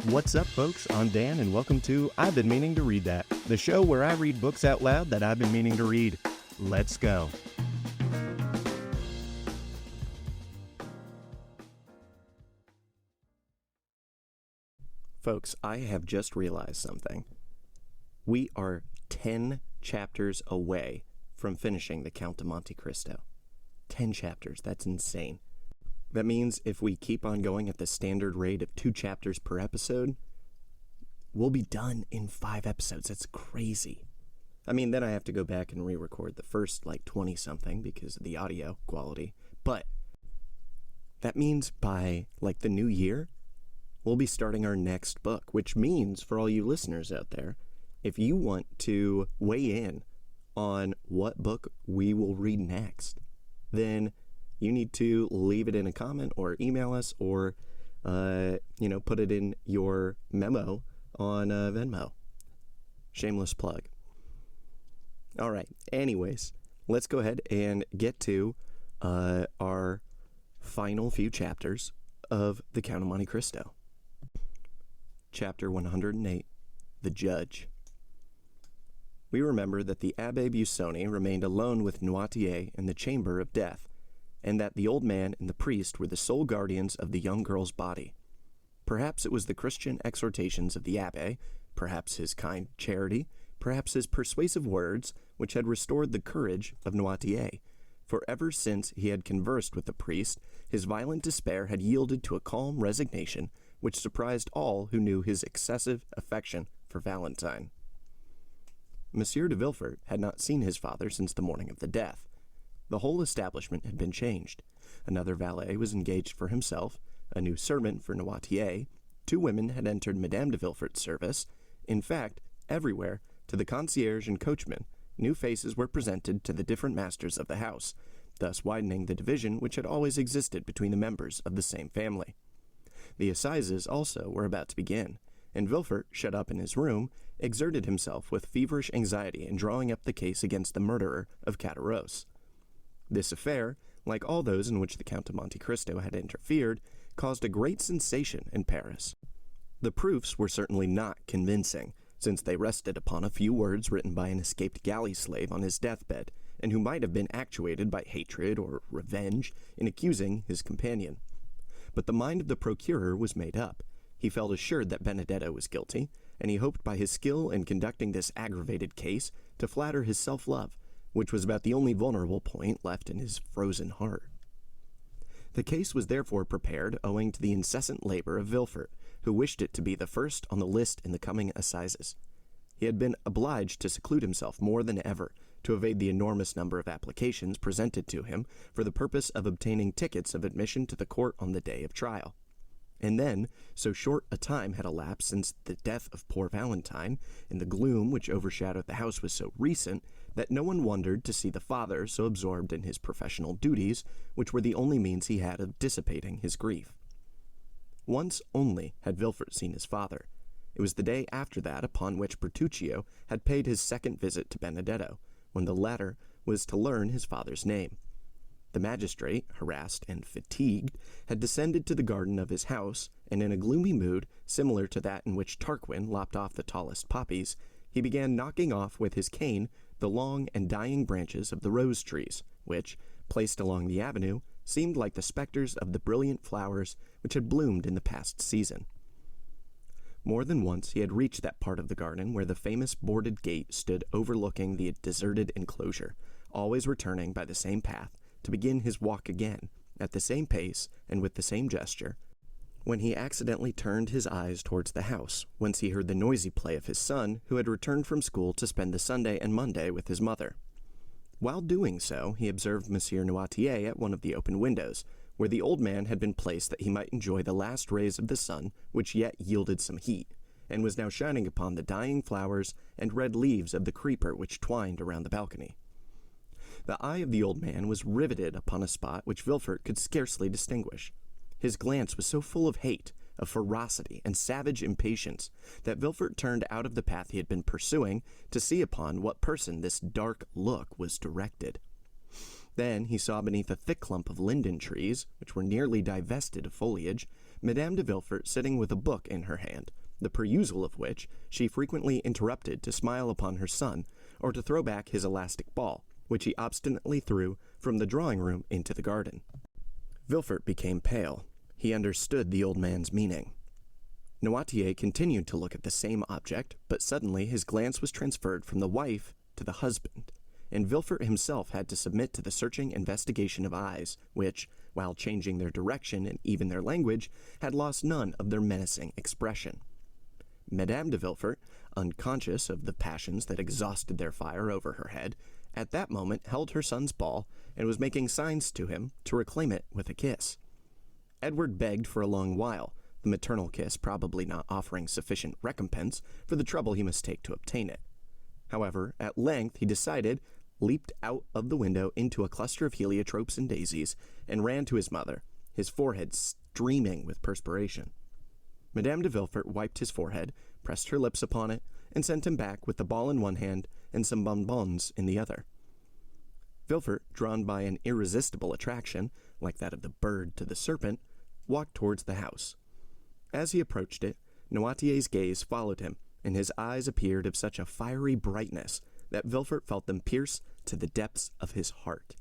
What's up, folks? I'm Dan, and welcome to I've Been Meaning to Read That, the show where I read books out loud that I've been meaning to read. Let's go. Folks, I have just realized something. We are 10 chapters away from finishing the Count of Monte Cristo. 10 chapters, that's insane. That means if we keep on going at the standard rate of 2 chapters per episode, we'll be done in 5 episodes. That's crazy. I mean, then I have to go back and re-record the first, 20-something because of the audio quality. But that means by, the new year, we'll be starting our next book, which means, for all you listeners out there, if you want to weigh in on what book we will read next, then you need to leave it in a comment or email us or, put it in your memo on Venmo. Shameless plug. All right. Anyways, let's go ahead and get to our final few chapters of the Count of Monte Cristo. Chapter 108, The Judge. We remember that the Abbé Busoni remained alone with Noirtier in the chamber of death, and that the old man and the priest were the sole guardians of the young girl's body. Perhaps it was the Christian exhortations of the abbé, perhaps his kind charity, perhaps his persuasive words, which had restored the courage of Noirtier, for ever since he had conversed with the priest, his violent despair had yielded to a calm resignation which surprised all who knew his excessive affection for Valentine. Monsieur de Villefort had not seen his father since the morning of the death. The whole establishment had been changed. Another valet was engaged for himself, a new servant for Noirtier, 2 women had entered Madame de Villefort's service. In fact, everywhere, to the concierge and coachman, new faces were presented to the different masters of the house, thus widening the division which had always existed between the members of the same family. The assizes also were about to begin, and Villefort, shut up in his room, exerted himself with feverish anxiety in drawing up the case against the murderer of Caderousse. This affair, like all those in which the Count of Monte Cristo had interfered, caused a great sensation in Paris. The proofs were certainly not convincing, since they rested upon a few words written by an escaped galley slave on his deathbed, and who might have been actuated by hatred or revenge in accusing his companion. But the mind of the procurer was made up. He felt assured that Benedetto was guilty, and he hoped by his skill in conducting this aggravated case to flatter his self-love, which was about the only vulnerable point left in his frozen heart. The case was therefore prepared owing to the incessant labor of Villefort, who wished it to be the first on the list in the coming assizes. He had been obliged to seclude himself more than ever to evade the enormous number of applications presented to him for the purpose of obtaining tickets of admission to the court on the day of trial. And then, so short a time had elapsed since the death of poor Valentine, and the gloom which overshadowed the house was so recent, that no one wondered to see the father so absorbed in his professional duties, which were the only means he had of dissipating his grief. Once only had Villefort seen his father. It was the day after that upon which Bertuccio had paid his second visit to Benedetto, when the latter was to learn his father's name. The magistrate, harassed and fatigued, had descended to the garden of his house, and in a gloomy mood, similar to that in which Tarquin lopped off the tallest poppies, he began knocking off with his cane the long and dying branches of the rose trees, which, placed along the avenue, seemed like the specters of the brilliant flowers which had bloomed in the past season. More than once he had reached that part of the garden where the famous boarded gate stood overlooking the deserted enclosure, always returning by the same path, to begin his walk again, at the same pace and with the same gesture, when he accidentally turned his eyes towards the house, whence he heard the noisy play of his son, who had returned from school to spend the Sunday and Monday with his mother. While doing so, he observed Monsieur Noirtier at one of the open windows, where the old man had been placed that he might enjoy the last rays of the sun, which yet yielded some heat, and was now shining upon the dying flowers and red leaves of the creeper which twined around the balcony. The eye of the old man was riveted upon a spot which Villefort could scarcely distinguish. His glance was so full of hate, of ferocity, and savage impatience, that Villefort turned out of the path he had been pursuing to see upon what person this dark look was directed. Then he saw beneath a thick clump of linden trees, which were nearly divested of foliage, Madame de Villefort sitting with a book in her hand, the perusal of which she frequently interrupted to smile upon her son, or to throw back his elastic ball, which he obstinately threw from the drawing-room into the garden. Villefort became pale. He understood the old man's meaning. Noirtier continued to look at the same object, but suddenly his glance was transferred from the wife to the husband, and Villefort himself had to submit to the searching investigation of eyes, which, while changing their direction and even their language, had lost none of their menacing expression. Madame de Villefort, unconscious of the passions that exhausted their fire over her head, at that moment held her son's ball and was making signs to him to reclaim it with a kiss. Edward begged for a long while, the maternal kiss probably not offering sufficient recompense for the trouble he must take to obtain it. However, at length he decided, leaped out of the window into a cluster of heliotropes and daisies, and ran to his mother, his forehead streaming with perspiration. Madame de Villefort wiped his forehead, pressed her lips upon it, and sent him back with the ball in one hand and some bonbons in the other. Villefort, drawn by an irresistible attraction, like that of the bird to the serpent, walked towards the house. As he approached it, Noirtier's gaze followed him, and his eyes appeared of such a fiery brightness that Villefort felt them pierce to the depths of his heart.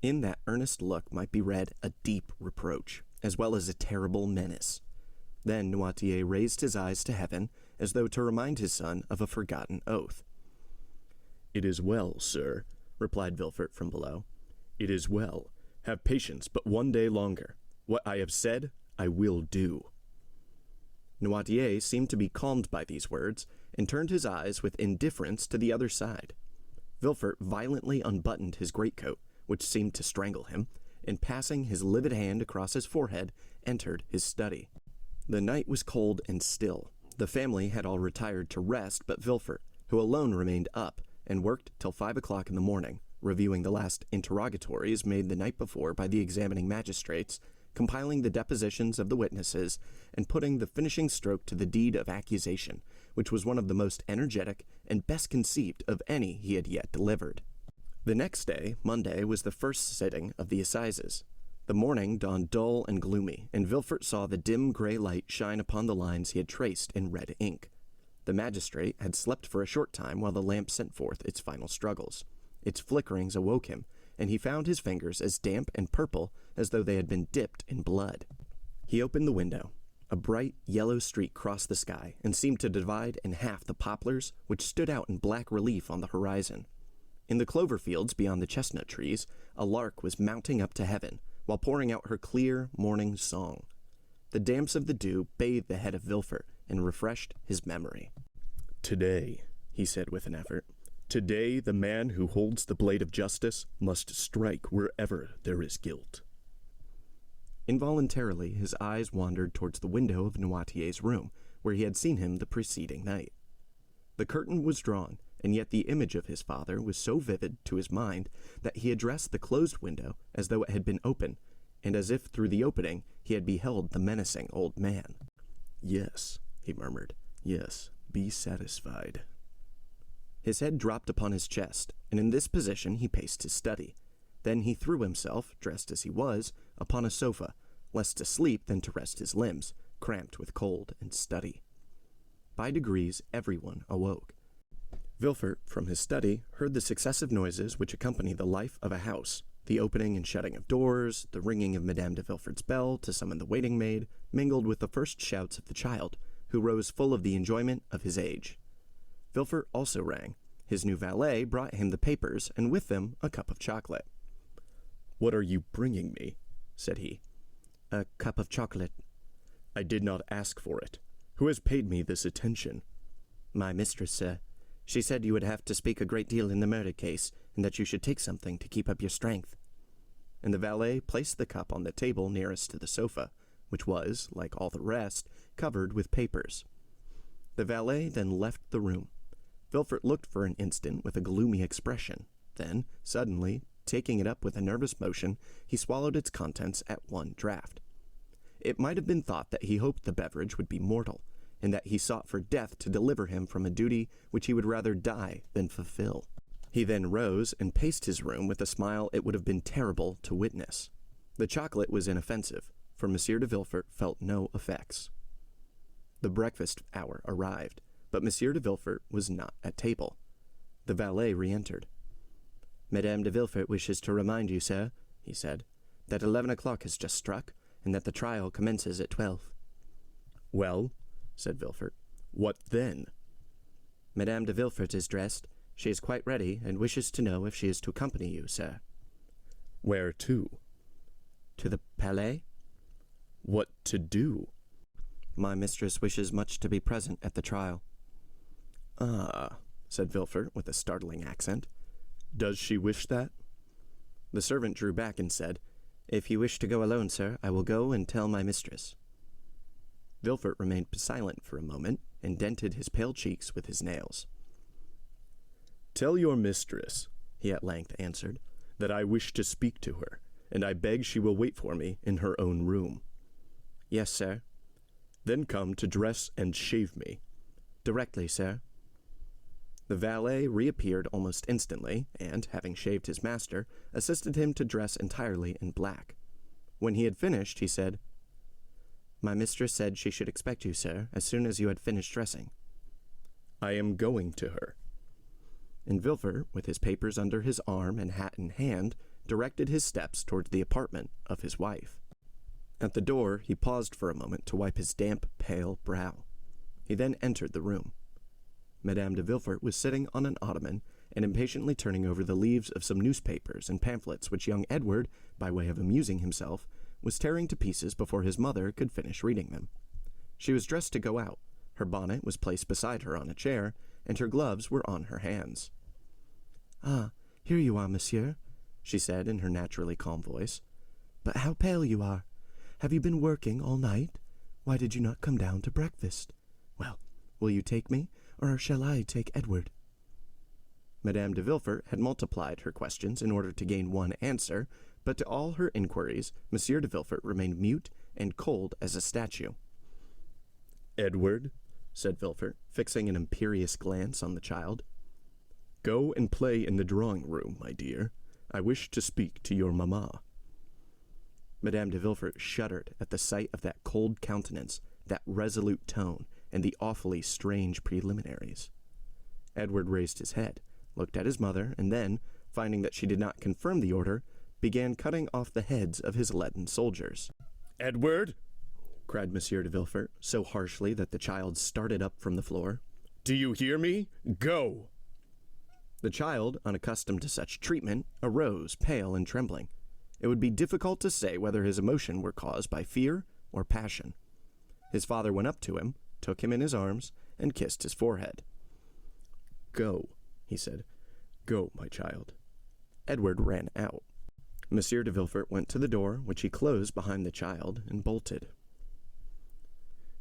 In that earnest look might be read a deep reproach, as well as a terrible menace. Then Noirtier raised his eyes to heaven, as though to remind his son of a forgotten oath. "It is well, sir," replied Villefort from below. "It is well. Have patience but one day longer. What I have said, I will do." Noirtier seemed to be calmed by these words, and turned his eyes with indifference to the other side. Villefort violently unbuttoned his greatcoat, which seemed to strangle him, and passing his livid hand across his forehead, entered his study. The night was cold and still. The family had all retired to rest but Villefort, who alone remained up, and worked till 5 o'clock in the morning, reviewing the last interrogatories made the night before by the examining magistrates, compiling the depositions of the witnesses, and putting the finishing stroke to the deed of accusation, which was one of the most energetic and best conceived of any he had yet delivered. The next day, Monday, was the first sitting of the assizes. The morning dawned dull and gloomy, and Villefort saw the dim gray light shine upon the lines he had traced in red ink. The magistrate had slept for a short time while the lamp sent forth its final struggles. Its flickerings awoke him, and he found his fingers as damp and purple as though they had been dipped in blood. He opened the window. A bright yellow streak crossed the sky and seemed to divide in half the poplars, which stood out in black relief on the horizon. In the clover fields beyond the chestnut trees, a lark was mounting up to heaven, while pouring out her clear morning song. The damps of the dew bathed the head of Villefort and refreshed his memory. "Today," he said with an effort, "today the man who holds the blade of justice must strike wherever there is guilt." Involuntarily, his eyes wandered towards the window of Noirtier's room, where he had seen him the preceding night. The curtain was drawn, and yet the image of his father was so vivid to his mind that he addressed the closed window as though it had been open, and as if through the opening he had beheld the menacing old man. "Yes," he murmured, "yes, be satisfied." His head dropped upon his chest, and in this position he paced his study. Then he threw himself, dressed as he was, upon a sofa, less to sleep than to rest his limbs, cramped with cold and study. By degrees everyone awoke. Villefort, from his study, heard the successive noises which accompany the life of a house, the opening and shutting of doors, the ringing of Madame de Villefort's bell to summon the waiting maid, mingled with the first shouts of the child, who rose full of the enjoyment of his age. Villefort also rang. His new valet brought him the papers, and with them a cup of chocolate. "What are you bringing me?" said he. "A cup of chocolate." "I did not ask for it. Who has paid me this attention?" "My mistress, sir. She said you would have to speak a great deal in the murder case, and that you should take something to keep up your strength." And the valet placed the cup on the table nearest to the sofa, which was, like all the rest, covered with papers. The valet then left the room. Villefort looked for an instant with a gloomy expression. Then, suddenly, taking it up with a nervous motion, he swallowed its contents at one draught. It might have been thought that he hoped the beverage would be mortal, and that he sought for death to deliver him from a duty which he would rather die than fulfill. He then rose and paced his room with a smile it would have been terrible to witness. The chocolate was inoffensive, for Monsieur de Villefort felt no effects. The breakfast hour arrived, but Monsieur de Villefort was not at table. The valet re-entered. "Madame de Villefort wishes to remind you, sir," he said, "that 11 o'clock has just struck, and that the trial commences at 12. "Well," said Villefort, "what then?" "Madame de Villefort is dressed. She is quite ready, and wishes to know if she is to accompany you, sir." "Where to?" "To the Palais." "What to do?" "My mistress wishes much to be present at the trial." "Ah," said Villefort with a startling accent. "Does she wish that?" The servant drew back and said, "If you wish to go alone, sir, I will go and tell my mistress." Villefort remained silent for a moment and dented his pale cheeks with his nails. "Tell your mistress," he at length answered, "that I wish to speak to her, and I beg she will wait for me in her own room." "Yes, sir." "Then come to dress and shave me." "Directly, sir." The valet reappeared almost instantly, and, having shaved his master, assisted him to dress entirely in black. When he had finished, he said, "My mistress said she should expect you, sir, as soon as you had finished dressing." "I am going to her." And Villefort, with his papers under his arm and hat in hand, directed his steps towards the apartment of his wife. At the door, he paused for a moment to wipe his damp, pale brow. He then entered the room. Madame de Villefort was sitting on an ottoman and impatiently turning over the leaves of some newspapers and pamphlets which young Edward, by way of amusing himself, was tearing to pieces before his mother could finish reading them. She was dressed to go out. Her bonnet was placed beside her on a chair, and her gloves were on her hands. "Ah, here you are, monsieur," she said in her naturally calm voice. "But how pale you are! Have you been working all night? Why did you not come down to breakfast? Well, will you take me, or shall I take Edward?" Madame de Villefort had multiplied her questions in order to gain one answer, but to all her inquiries, Monsieur de Villefort remained mute and cold as a statue. "Edward," said Villefort, fixing an imperious glance on the child, "go and play in the drawing-room, my dear. I wish to speak to your mamma." Madame de Villefort shuddered at the sight of that cold countenance, that resolute tone, and the awfully strange preliminaries. Edward raised his head, looked at his mother, and then, finding that she did not confirm the order, began cutting off the heads of his leaden soldiers. "Edward!" cried Monsieur de Villefort, so harshly that the child started up from the floor. "Do you hear me? Go!" The child, unaccustomed to such treatment, arose, pale and trembling. It would be difficult to say whether his emotion were caused by fear or passion. His father went up to him, took him in his arms, and kissed his forehead. "Go," he said. "Go, my child." Edward ran out. Monsieur de Villefort went to the door, which he closed behind the child, and bolted.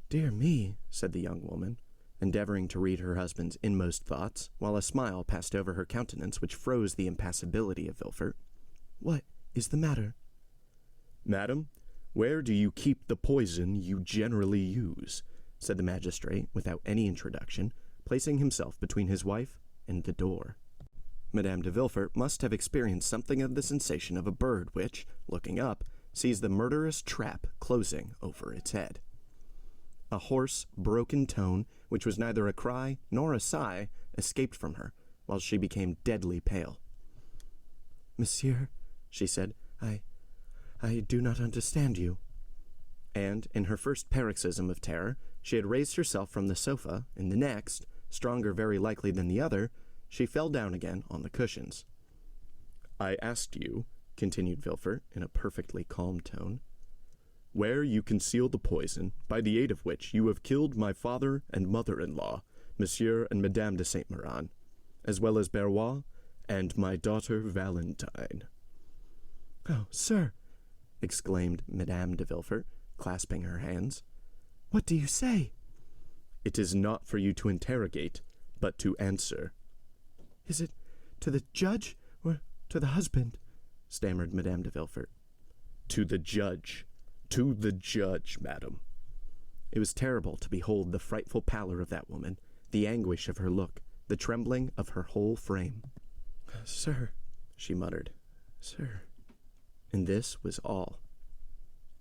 "Dear me," said the young woman, endeavoring to read her husband's inmost thoughts, while a smile passed over her countenance which froze the impassibility of Villefort. "What is the matter?" "Madam, where do you keep the poison you generally use?" said the magistrate, without any introduction, placing himself between his wife and the door. Madame de Villefort must have experienced something of the sensation of a bird which, looking up, sees the murderous trap closing over its head. A hoarse, broken tone, which was neither a cry nor a sigh, escaped from her, while she became deadly pale. "Monsieur," she said, I do not understand you." And, in her first paroxysm of terror, she had raised herself from the sofa, and the next, stronger very likely than the other, she fell down again on the cushions. "I asked you," continued Villefort, in a perfectly calm tone, "where you conceal the poison by the aid of which you have killed my father and mother-in-law, Monsieur and Madame de Saint Méran, as well as Barrois and my daughter Valentine." "Oh, sir!" exclaimed Madame de Villefort, clasping her hands. "What do you say?" "It is not for you to interrogate, but to answer." "Is it to the judge or to the husband?" stammered Madame de Villefort. "To the judge. To the judge, madam." It was terrible to behold the frightful pallor of that woman, the anguish of her look, the trembling of her whole frame. "Sir," she muttered, "sir." And this was all.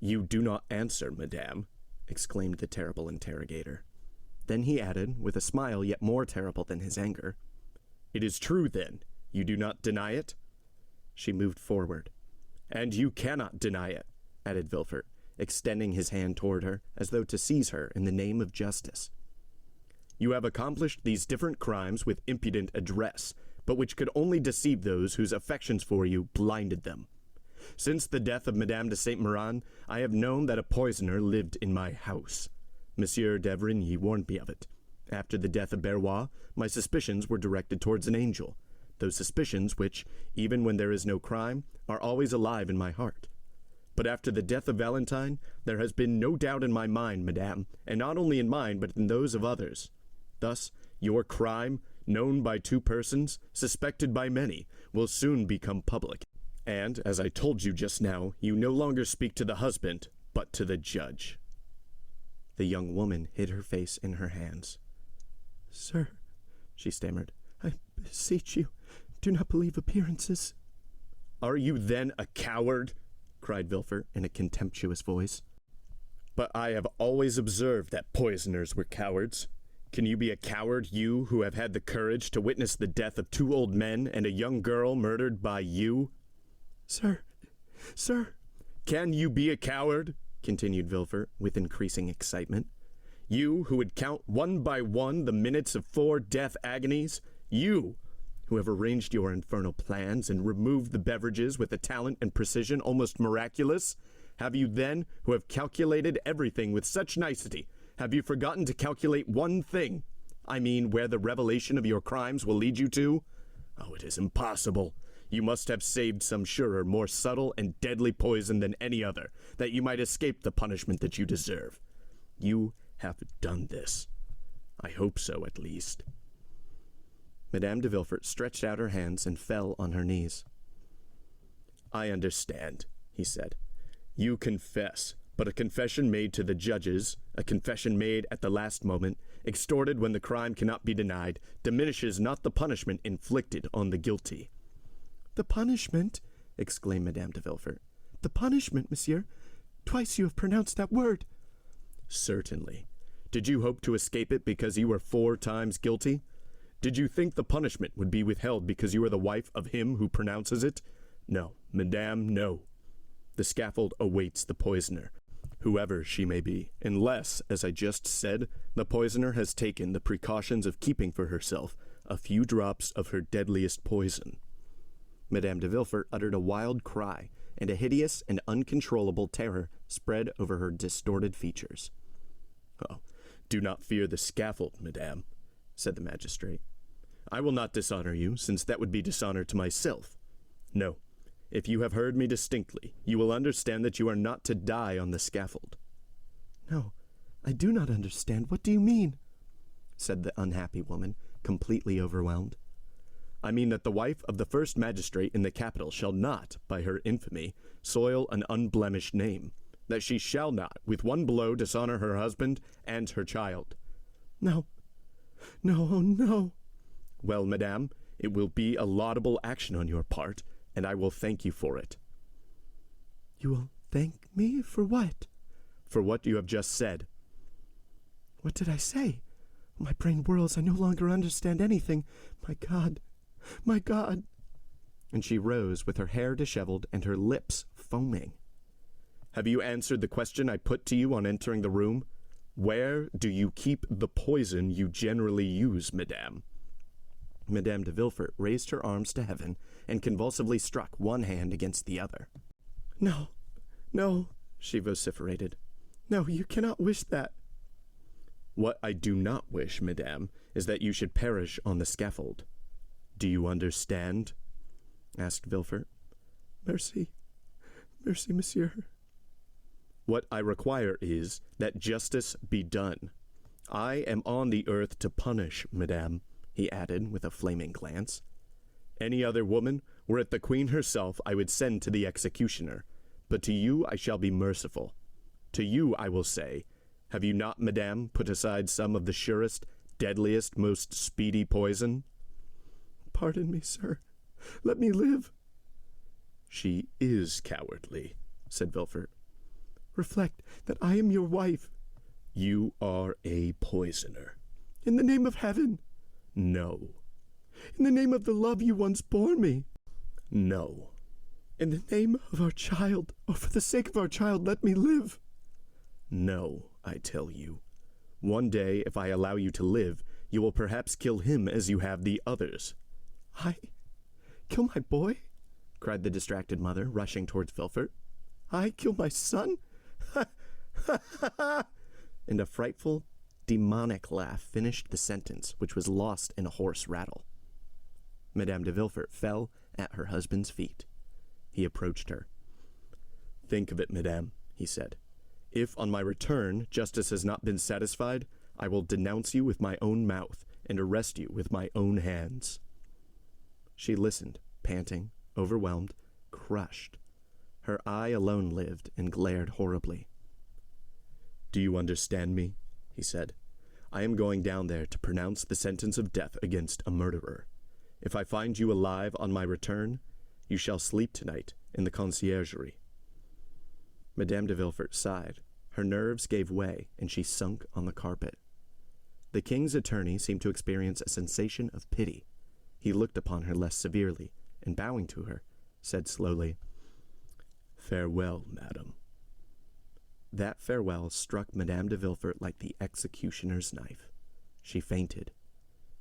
You do not answer, madame, exclaimed the terrible interrogator. Then he added, with a smile yet more terrible than his anger, It is true, then. You do not deny it? She moved forward. And you cannot deny it, added Villefort, extending his hand toward her, as though to seize her in the name of justice. You have accomplished these different crimes with impudent address, but which could only deceive those whose affections for you blinded them. Since the death of Madame de Saint Méran, I have known that a poisoner lived in my house. Monsieur d'Avrigny warned me of it. After the death of Berrois, my suspicions were directed towards an angel, those suspicions which, even when there is no crime, are always alive in my heart. But after the death of Valentine, there has been no doubt in my mind, madame, and not only in mine, but in those of others. Thus, your crime, known by two persons, suspected by many, will soon become public. And, as I told you just now, you no longer speak to the husband, but to the judge. The young woman hid her face in her hands. Sir, she stammered, I beseech you, do not believe appearances. Are you then a coward? Cried Villefort in a contemptuous voice. But I have always observed that poisoners were cowards. Can you be a coward, you who have had the courage to witness the death of two old men and a young girl murdered by you? Sir. Can you be a coward? Continued Villefort with increasing excitement. You who would count one by one the minutes of 4 death agonies? You who have arranged your infernal plans and removed the beverages with a talent and precision almost miraculous? Have you then, who have calculated everything with such nicety, have you forgotten to calculate one thing? I mean, where the revelation of your crimes will lead you to? Oh, it is impossible. You must have saved some surer, more subtle and deadly poison than any other, that you might escape the punishment that you deserve. You have done this. I hope so, at least. Madame de Villefort stretched out her hands and fell on her knees. I understand, he said. You confess, but a confession made to the judges, a confession made at the last moment, extorted when the crime cannot be denied, diminishes not the punishment inflicted on the guilty. The punishment? Exclaimed Madame de Villefort. The punishment, monsieur? Twice you have pronounced that word. Certainly. Did you hope to escape it because you were 4 times guilty? Did you think the punishment would be withheld because you are the wife of him who pronounces it? No, madame, no. The scaffold awaits the poisoner, whoever she may be, unless, as I just said, the poisoner has taken the precautions of keeping for herself a few drops of her deadliest poison. Madame de Villefort uttered a wild cry, and a hideous and uncontrollable terror spread over her distorted features. Oh, do not fear the scaffold, madame, said the magistrate. I will not dishonor you, since that would be dishonor to myself. No, if you have heard me distinctly, you will understand that you are not to die on the scaffold. No, I do not understand. What do you mean? Said the unhappy woman, completely overwhelmed. I mean that the wife of the first magistrate in the capital shall not, by her infamy, soil an unblemished name, that she shall not, with one blow, dishonor her husband and her child. No, oh no. Well, madame, it will be a laudable action on your part, and I will thank you for it. You will thank me for what? For what you have just said. What did I say? My brain whirls. I no longer understand anything. My God. My God! And she rose with her hair disheveled and her lips foaming. Have you answered the question I put to you on entering the room? Where do you keep the poison you generally use, madame? Madame de Villefort raised her arms to heaven and convulsively struck one hand against the other. No, she vociferated. No, you cannot wish that. What I do not wish, madame, is that you should perish on the scaffold. Do you understand? Asked Villefort. Mercy, monsieur. What I require is that justice be done. I am on the earth to punish, madame, he added with a flaming glance. Any other woman, were it the queen herself, I would send to the executioner. But to you I shall be merciful. To you I will say, have you not, madame, put aside some of the surest, deadliest, most speedy poison? Pardon me, sir. Let me live. She is cowardly, said Villefort. reflect that I am your wife. You are a poisoner. In the name of heaven. No. In the name of the love you once bore me. No. In the name of our child, or for the sake of our child, let me live. No, I tell you. One day, if I allow you to live, you will perhaps kill him as you have the others. I kill my boy? Cried the distracted mother, rushing towards Vilfert. I kill my son? Ha ha ha ha! And a frightful, demonic laugh finished the sentence, which was lost in a hoarse rattle. Madame de Villefort fell at her husband's feet. He approached her. Think of it, madame, he said. If on my return justice has not been satisfied, I will denounce you with my own mouth and arrest you with my own hands. She listened, panting, overwhelmed, crushed. Her eye alone lived and glared horribly. Do you understand me? He said. I am going down there to pronounce the sentence of death against a murderer. If I find you alive on my return, you shall sleep tonight in the conciergerie. Madame de Villefort sighed. Her nerves gave way, and she sunk on the carpet. The king's attorney seemed to experience a sensation of pity. He looked upon her less severely, and bowing to her, said slowly, Farewell, madam. That farewell struck Madame de Villefort like the executioner's knife. She fainted.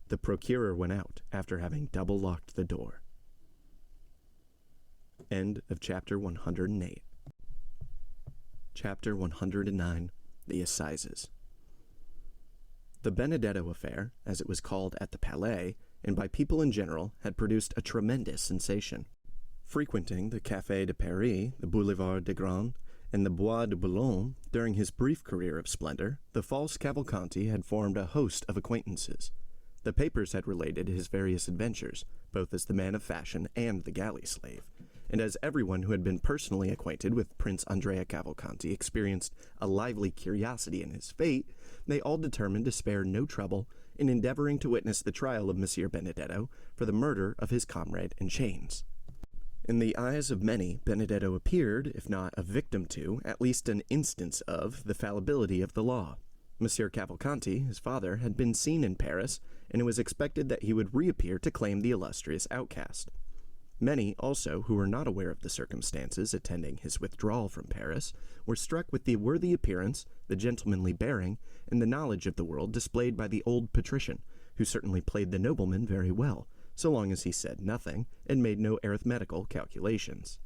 The procureur went out after having double-locked the door. End of chapter 108. Chapter 109, The Assizes. The Benedetto affair, as it was called at the Palais, and by people in general, had produced a tremendous sensation. Frequenting the Café de Paris, the Boulevard de Grand, and the Bois de Boulogne, during his brief career of splendor, the false Cavalcanti had formed a host of acquaintances. The papers had related his various adventures, both as the man of fashion and the galley slave, and as everyone who had been personally acquainted with Prince Andrea Cavalcanti experienced a lively curiosity in his fate, they all determined to spare no trouble in endeavoring to witness the trial of Monsieur Benedetto for the murder of his comrade in chains. In the eyes of many, Benedetto appeared, if not a victim to, at least an instance of, the fallibility of the law. Monsieur Cavalcanti, his father, had been seen in Paris, and it was expected that he would reappear to claim the illustrious outcast. Many, also, who were not aware of the circumstances attending his withdrawal from Paris, were struck with the worthy appearance, the gentlemanly bearing, and the knowledge of the world displayed by the old patrician, who certainly played the nobleman very well, so long as he said nothing, and made no arithmetical calculations.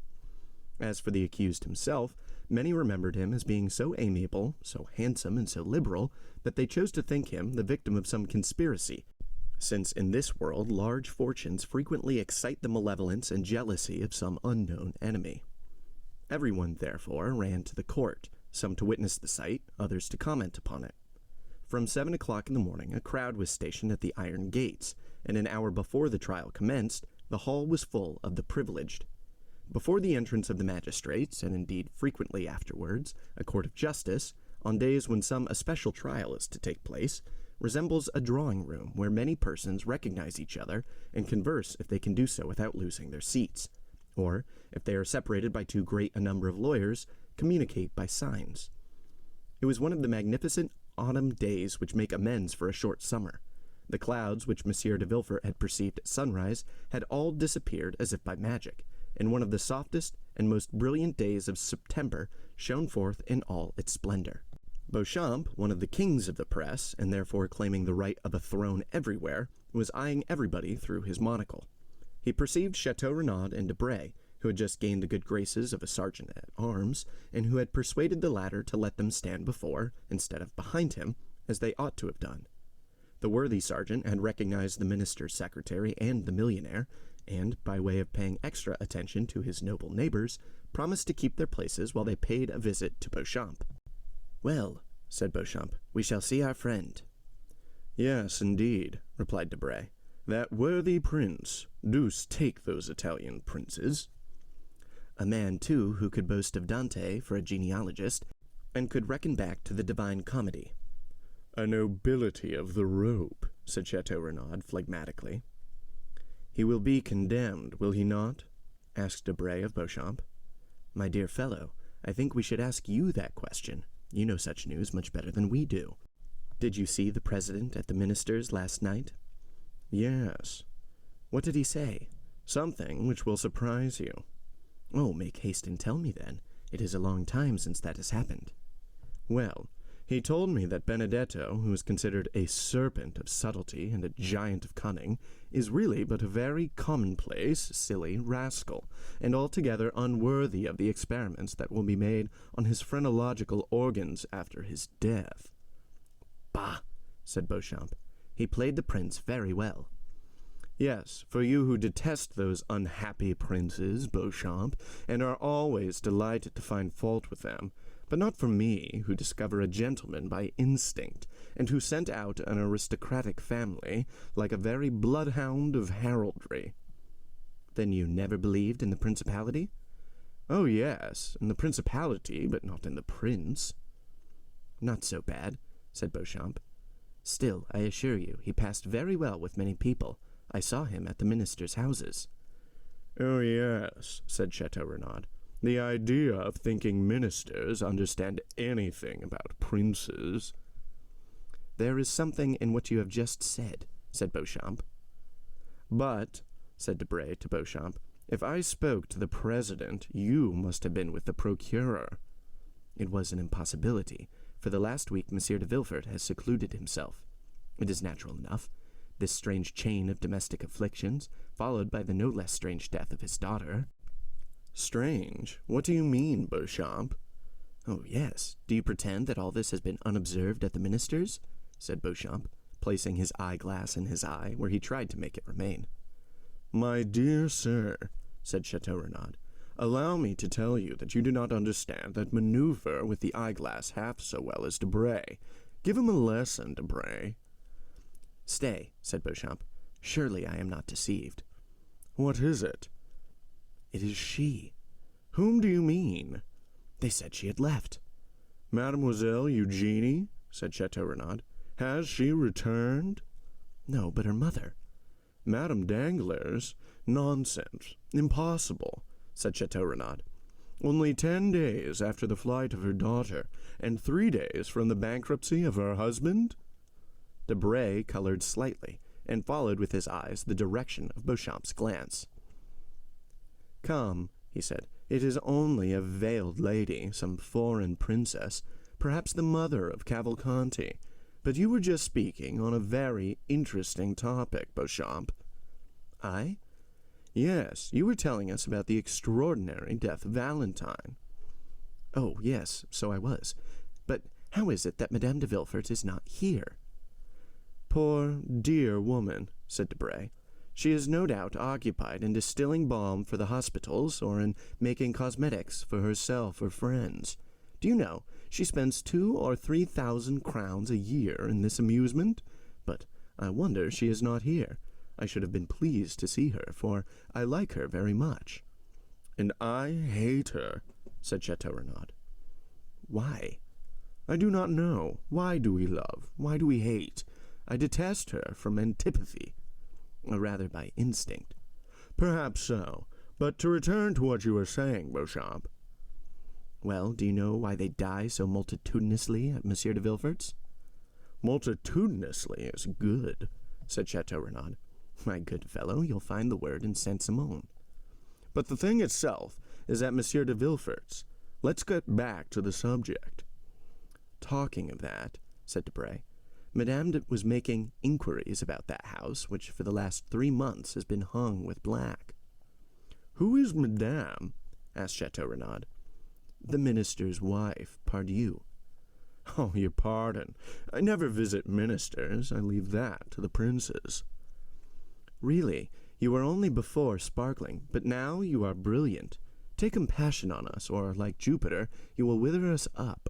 As for the accused himself, many remembered him as being so amiable, so handsome, and so liberal, that they chose to think him the victim of some conspiracy, since in this world large fortunes frequently excite the malevolence and jealousy of some unknown enemy. Everyone, therefore, ran to the court, some to witness the sight, others to comment upon it. From 7 o'clock in the morning, a crowd was stationed at the iron gates, and an hour before the trial commenced, the hall was full of the privileged. Before the entrance of the magistrates, and indeed frequently afterwards, a court of justice, on days when some especial trial is to take place, resembles a drawing room where many persons recognize each other and converse if they can do so without losing their seats, or, if they are separated by too great a number of lawyers, communicate by signs. It was one of the magnificent autumn days which make amends for a short summer. The clouds which Monsieur de Villefort had perceived at sunrise had all disappeared as if by magic, and one of the softest and most brilliant days of September shone forth in all its splendor. Beauchamp, one of the kings of the press, and therefore claiming the right of a throne everywhere, was eyeing everybody through his monocle. He perceived Chateau Renaud and Debray, who had just gained the good graces of a sergeant-at-arms, and who had persuaded the latter to let them stand before, instead of behind him, as they ought to have done. The worthy sergeant had recognized the minister's secretary and the millionaire, and, by way of paying extra attention to his noble neighbors, promised to keep their places while they paid a visit to Beauchamp. "Well," said Beauchamp, "we shall see our friend." "Yes, indeed," replied Debray. "That worthy prince. Deuce take those Italian princes." A man, too, who could boast of Dante for a genealogist, and could reckon back to the Divine Comedy. "A nobility of the robe," said Chateau Renaud phlegmatically. "He will be condemned, will he not?" asked Debray of Beauchamp. "My dear fellow, I think we should ask you that question. You know such news much better than we do. Did you see the president at the minister's last night? Yes. What did he say? Something which will surprise you. Oh, make haste and tell me then. It is a long time since that has happened. Well, he told me that Benedetto, who is considered a serpent of subtlety and a giant of cunning, is really but a very commonplace, silly rascal, and altogether unworthy of the experiments that will be made on his phrenological organs after his death. Bah, said Beauchamp. He played the prince very well. Yes, for you who detest those unhappy princes, Beauchamp, and are always delighted to find fault with them, but not for me, who discover a gentleman by instinct, and who sent out an aristocratic family like a very bloodhound of heraldry. Then you never believed in the principality? Oh, yes, in the principality, but not in the prince. Not so bad, said Beauchamp. Still, I assure you, he passed very well with many people. I saw him at the ministers' houses. Oh, yes, said Chateau Renaud. The idea of thinking ministers understand anything about princes. There is something in what you have just said, said Beauchamp. But, said Debray to Beauchamp, if I spoke to the president, you must have been with the procureur. It was an impossibility. For the last week, Monsieur de Villefort has secluded himself. It is natural enough. This strange chain of domestic afflictions, followed by the no less strange death of his daughter. Strange? What do you mean, Beauchamp? Oh, yes. Do you pretend that all this has been unobserved at the minister's? Said Beauchamp, placing his eyeglass in his eye, where he tried to make it remain. My dear sir, said Chateau Renaud, allow me to tell you that you do not understand that maneuver with the eyeglass half so well as Debray. Give him a lesson, Debray. Stay, said Beauchamp. Surely I am not deceived. What is it? It is she. Whom do you mean? They said she had left. Mademoiselle Eugenie, said Chateau Renaud. Has she returned? No, but her mother. Madame Danglars? Nonsense. Impossible, said Chateau Renaud. Only 10 days after the flight of her daughter, and 3 days from the bankruptcy of her husband? Debray colored slightly, and followed with his eyes the direction of Beauchamp's glance. Come, he said, it is only a veiled lady, some foreign princess, perhaps the mother of Cavalcanti. But you were just speaking on a very interesting topic, Beauchamp. I? Yes, you were telling us about the extraordinary death of Valentine. Oh, yes, so I was. But how is it that Madame de Villefort is not here? Poor, dear woman, said Debray. She is no doubt occupied in distilling balm for the hospitals or in making cosmetics for herself or friends. Do you know, she spends 2,000 or 3,000 crowns a year in this amusement? But I wonder she is not here. I should have been pleased to see her, for I like her very much. And I hate her, said Chateau Renaud. Why? I do not know. Why do we love? Why do we hate? I detest her from antipathy. Or rather by instinct. Perhaps so. But to return to what you were saying, Beauchamp. Well, do you know why they die so multitudinously at Monsieur de Villefort's? Multitudinously is good, said Chateau Renaud. My good fellow, you'll find the word in Saint-Simon. But the thing itself is at Monsieur de Villefort's. Let's get back to the subject. Talking of that, said Debray, Madame was making inquiries about that house, which for the last 3 months has been hung with black. Who is Madame? asked Chateau Renaud. The minister's wife, pardieu. Oh, your pardon. I never visit ministers. I leave that to the princes. Really, you were only before sparkling, but now you are brilliant. Take compassion on us, or, like Jupiter, you will wither us up.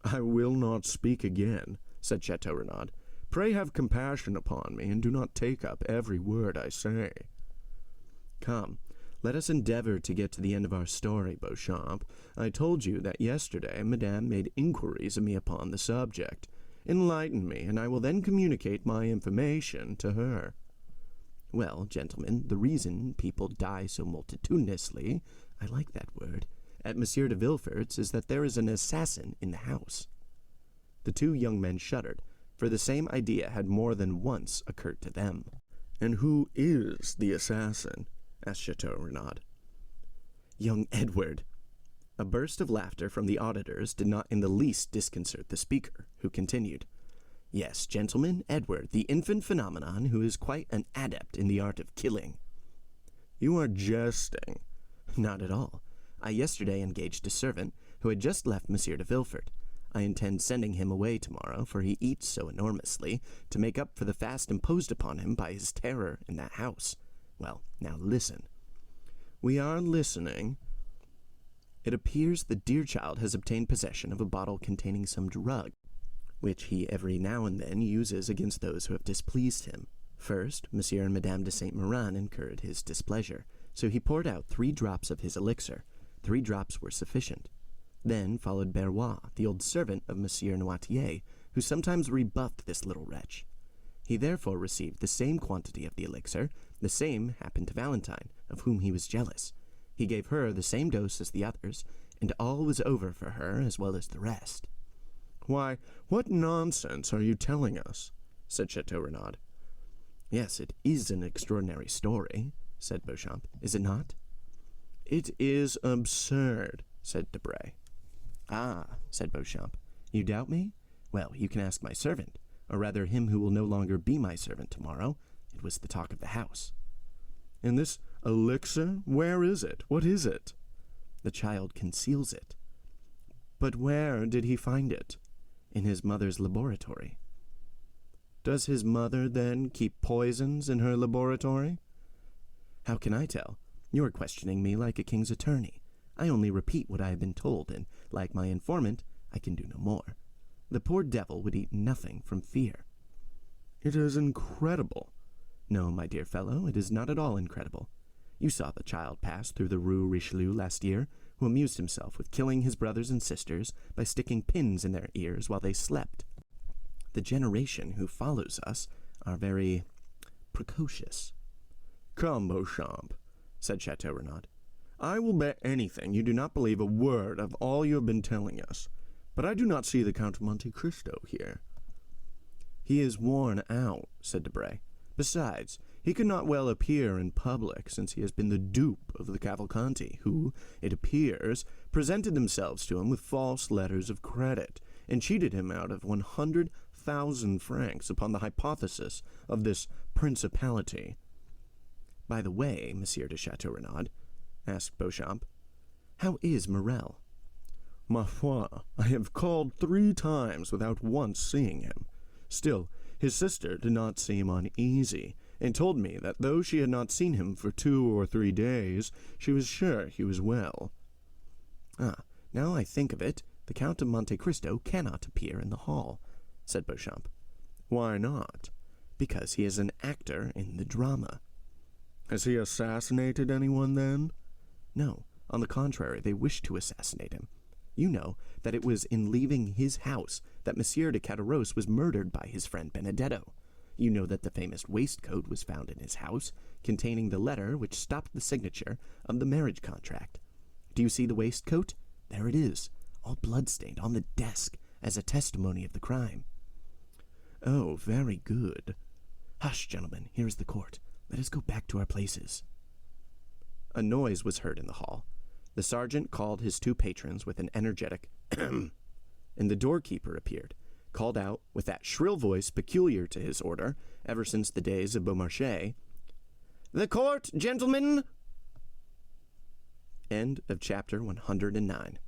I will not speak again, said Chateau Renaud. Pray have compassion upon me, and do not take up every word I say. Come, let us endeavor to get to the end of our story, Beauchamp. I told you that yesterday Madame made inquiries of me upon the subject. Enlighten me, and I will then communicate my information to her. Well, gentlemen, the reason people die so multitudinously, I like that word, at Monsieur de Villefort's is that there is an assassin in the house." The two young men shuddered, for the same idea had more than once occurred to them. "And who is the assassin?" asked Chateau Renaud. "Young Edward." A burst of laughter from the auditors did not in the least disconcert the speaker, who continued, "Yes, gentlemen, Edward, the infant phenomenon who is quite an adept in the art of killing." "You are jesting." "Not at all. I yesterday engaged a servant who had just left Monsieur de Villefort. I intend sending him away tomorrow, for he eats so enormously, to make up for the fast imposed upon him by his terror in that house. Well, now listen." "We are listening." "It appears the dear child has obtained possession of a bottle containing some drug, which he every now and then uses against those who have displeased him. First, Monsieur and Madame de Saint Méran incurred his displeasure, so he poured out 3 drops of his elixir. 3 drops were sufficient. Then followed Berrois, the old servant of Monsieur Noirtier, who sometimes rebuffed this little wretch. He therefore received the same quantity of the elixir. The same happened to Valentine, of whom he was jealous. He gave her the same dose as the others, and all was over for her as well as the rest." "Why, what nonsense are you telling us?" said Chateau Renaud. "Yes, it is an extraordinary story," said Beauchamp, "is it not?" "It is absurd," said Debray. "Ah," said Beauchamp, "you doubt me? Well, you can ask my servant, or rather him who will no longer be my servant tomorrow. It was the talk of the house." "And this elixir, where is it? What is it?" "The child conceals it." "But where did he find it?" "In his mother's laboratory." "Does his mother, then, keep poisons in her laboratory?" "How can I tell? You are questioning me like a king's attorney. I only repeat what I have been told, and, like my informant, I can do no more. The poor devil would eat nothing from fear." "It is incredible." "No, my dear fellow, it is not at all incredible. You saw the child pass through the Rue Richelieu last year, who amused himself with killing his brothers and sisters by sticking pins in their ears while they slept. The generation who follows us are very precocious." "Come, Beauchamp," said Chateau Renaud. "I will bet anything you do not believe a word of all you have been telling us. But I do not see the Count of Monte Cristo here." "He is worn out," said Debray. "Besides, he could not well appear in public, since he has been the dupe of the Cavalcanti, who, it appears, presented themselves to him with false letters of credit, and cheated him out of 100,000 francs upon the hypothesis of this principality." "By the way, Monsieur de Chateau Renaud," asked Beauchamp, "how is Morel?" "Ma foi, I have called 3 times without once seeing him. Still, his sister did not seem uneasy, and told me that though she had not seen him for 2 or 3 days, she was sure he was well." "Ah, now I think of it, the Count of Monte Cristo cannot appear in the hall," said Beauchamp. "Why not?" "Because he is an actor in the drama." "Has he assassinated anyone, then?" "No, on the contrary, they wish to assassinate him. You know that it was in leaving his house that Monsieur de Caderousse was murdered by his friend Benedetto. You know that the famous waistcoat was found in his house, containing the letter which stopped the signature of the marriage contract. Do you see the waistcoat? There it is, all blood-stained on the desk, as a testimony of the crime." "Oh, very good. Hush, gentlemen, here is the court. Let us go back to our places." A noise was heard in the hall. The sergeant called his 2 patrons with an energetic ahem, and the doorkeeper appeared, called out with that shrill voice peculiar to his order ever since the days of Beaumarchais, "The court, gentlemen!" End of chapter 109.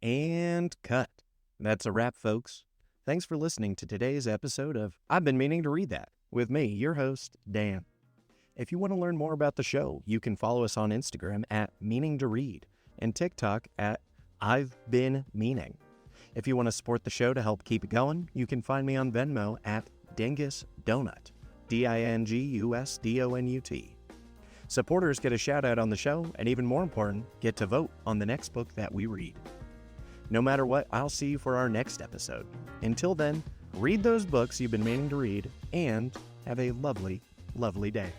And cut. That's a wrap, folks. Thanks for listening to today's episode of I've Been Meaning to Read That, with me, your host, Dan. If you want to learn more about the show, you can follow us on Instagram at Meaning to Read and TikTok at I've Been Meaning. If you want to support the show to help keep it going, you can find me on Venmo at Dingus Donut, DINGUSDONUT. Supporters get a shout out on the show, and even more important, get to vote on the next book that we read. No matter what, I'll see you for our next episode. Until then, read those books you've been meaning to read, and have a lovely, lovely day.